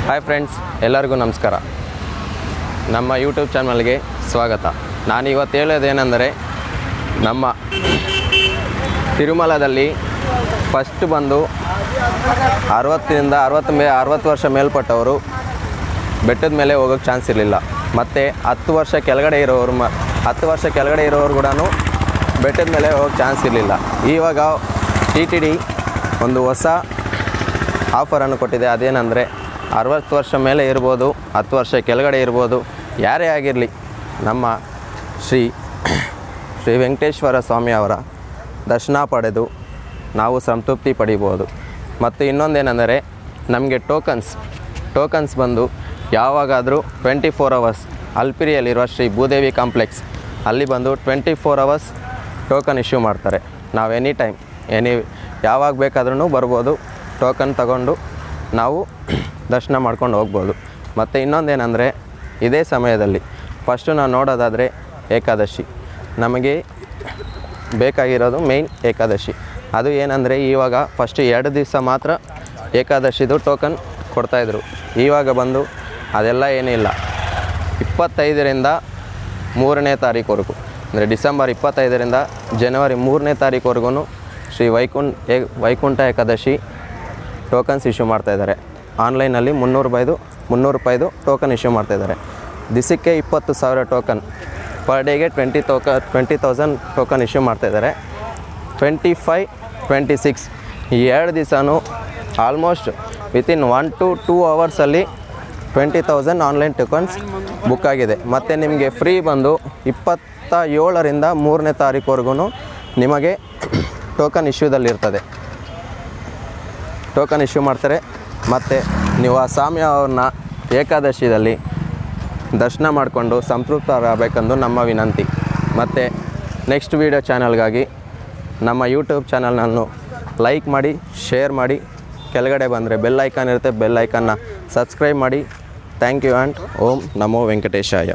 Hi friends, ಎಲ್ಲರಿಗೂ ನಮಸ್ಕಾರ. ನಮ್ಮ ಯೂಟ್ಯೂಬ್ ಚಾನಲ್ಗೆ ಸ್ವಾಗತ. ನಾನು ಇವತ್ತು ಹೇಳೋದೇನೆಂದರೆ, ನಮ್ಮ ತಿರುಮಲದಲ್ಲಿ ಫಸ್ಟ್ ಬಂದು 60 ವರ್ಷ ಮೇಲ್ಪಟ್ಟವರು ಬೆಟ್ಟದ ಮೇಲೆ ಹೋಗೋಕ್ಕೆ ಚಾನ್ಸ್ ಇರಲಿಲ್ಲ. ಮತ್ತು 10 ವರ್ಷ ಕೆಳಗಡೆ ಇರೋರು ಕೂಡ ಬೆಟ್ಟದ ಮೇಲೆ ಹೋಗೋಕ್ಕೆ ಚಾನ್ಸ್ ಇರಲಿಲ್ಲ. ಇವಾಗ TTD ಒಂದು ಹೊಸ ಆಫರನ್ನು ಕೊಟ್ಟಿದೆ. ಅದೇನೆಂದರೆ 60 ವರ್ಷ ಮೇಲೆ ಇರ್ಬೋದು, 10 ವರ್ಷ ಕೆಳಗಡೆ ಇರ್ಬೋದು, ಯಾರೇ ಆಗಿರಲಿ ನಮ್ಮ ಶ್ರೀ ವೆಂಕಟೇಶ್ವರ ಸ್ವಾಮಿಯವರ ದರ್ಶನ ಪಡೆದು ನಾವು ಸಂತೃಪ್ತಿ ಪಡಿಬೋದು. ಮತ್ತು ಇನ್ನೊಂದೇನೆಂದರೆ, ನಮಗೆ ಟೋಕನ್ಸ್ ಬಂದು ಯಾವಾಗಾದರೂ 24 ಅವರ್ಸ್ ಅಲ್ಪಿರಿಯಲ್ಲಿರುವ ಶ್ರೀ ಭೂದೇವಿ ಕಾಂಪ್ಲೆಕ್ಸ್ ಅಲ್ಲಿ ಬಂದು 24 ಅವರ್ಸ್ ಟೋಕನ್ ಇಶ್ಯೂ ಮಾಡ್ತಾರೆ. ನಾವು ಎನಿ ಟೈಮ್ ಯಾವಾಗ ಬೇಕಾದ್ರೂ ಬರ್ಬೋದು, ಟೋಕನ್ ತಗೊಂಡು ನಾವು ದರ್ಶನ ಮಾಡ್ಕೊಂಡು ಹೋಗ್ಬೋದು. ಮತ್ತು ಇನ್ನೊಂದೇನೆಂದರೆ, ಇದೇ ಸಮಯದಲ್ಲಿ ಫಸ್ಟು ನಾವು ನೋಡೋದಾದರೆ ಏಕಾದಶಿ ನಮಗೆ ಬೇಕಾಗಿರೋದು ಮೇಯ್ನ್ ಏಕಾದಶಿ. ಅದು ಏನಂದರೆ, ಇವಾಗ ಫಸ್ಟ್ 2 ದಿವಸ ಮಾತ್ರ ಏಕಾದಶಿದು ಟೋಕನ್ ಕೊಡ್ತಾಯಿದ್ರು. ಇವಾಗ ಬಂದು ಅದೆಲ್ಲ ಏನಿಲ್ಲ, 25ರಿಂದ 3ನೇ ತಾರೀಕುವರೆಗೂ, ಅಂದರೆ ಡಿಸೆಂಬರ್ 25ರಿಂದ ಜನವರಿ 3ನೇ ತಾರೀಕುವರೆಗೂ ಶ್ರೀ ವೈಕುಂಠ ಏಕಾದಶಿ ಟೋಕನ್ಸ್ ಇಶ್ಯೂ ಮಾಡ್ತಾಯಿದ್ದಾರೆ. ಆನ್ಲೈನಲ್ಲಿ 300 ರೂಪಾಯಿದು ಟೋಕನ್ ಇಶ್ಯೂ ಮಾಡ್ತಾಯಿದ್ದಾರೆ. ದಿವಸಕ್ಕೆ 20,000 ಟೋಕನ್, ಪರ್ ಡೇಗೆ 20,000 ಟೋಕನ್ ಇಶ್ಯೂ ಮಾಡ್ತಾಯಿದ್ದಾರೆ. 25, 26 ಈ 2 ದಿವಸನೂ ಆಲ್ಮೋಸ್ಟ್ ವಿತಿನ್ 1 to 2 ಅವರ್ಸಲ್ಲಿ 20,000 ಆನ್ಲೈನ್ ಟೋಕನ್ಸ್ ಬುಕ್ ಆಗಿದೆ. ಮತ್ತು ನಿಮಗೆ ಫ್ರೀ ಬಂದು 27ರಿಂದ 3ನೇ ತಾರೀಕುವರೆಗೂ ನಿಮಗೆ ಟೋಕನ್ ಇಶ್ಯೂದಲ್ಲಿರ್ತದೆ. ಟೋಕನ್ ಇಶ್ಯೂ ಮಾಡ್ತಾರೆ. ಮತ್ತು ನೀವು ಆ ಸ್ವಾಮಿ ಅವ್ರನ್ನ ಏಕಾದಶಿದಲ್ಲಿ ದರ್ಶನ ಮಾಡಿಕೊಂಡು ಸಂತೃಪ್ತರಾಗಬೇಕೆಂದು ನಮ್ಮ ವಿನಂತಿ. ಮತ್ತು ನೆಕ್ಸ್ಟ್ ವೀಡಿಯೋ ಚಾನಲ್ಗಾಗಿ ನಮ್ಮ ಯೂಟ್ಯೂಬ್ ಚಾನಲ್ನನ್ನು ಲೈಕ್ ಮಾಡಿ, ಶೇರ್ ಮಾಡಿ, ಕೆಳಗಡೆ ಬಂದರೆ ಬೆಲ್ ಐಕಾನ್ ಇರುತ್ತೆ, ಬೆಲ್ ಐಕಾನ್ನ ಸಬ್ಸ್ಕ್ರೈಬ್ ಮಾಡಿ. Thank you and Om Namo ವೆಂಕಟೇಶಾಯ.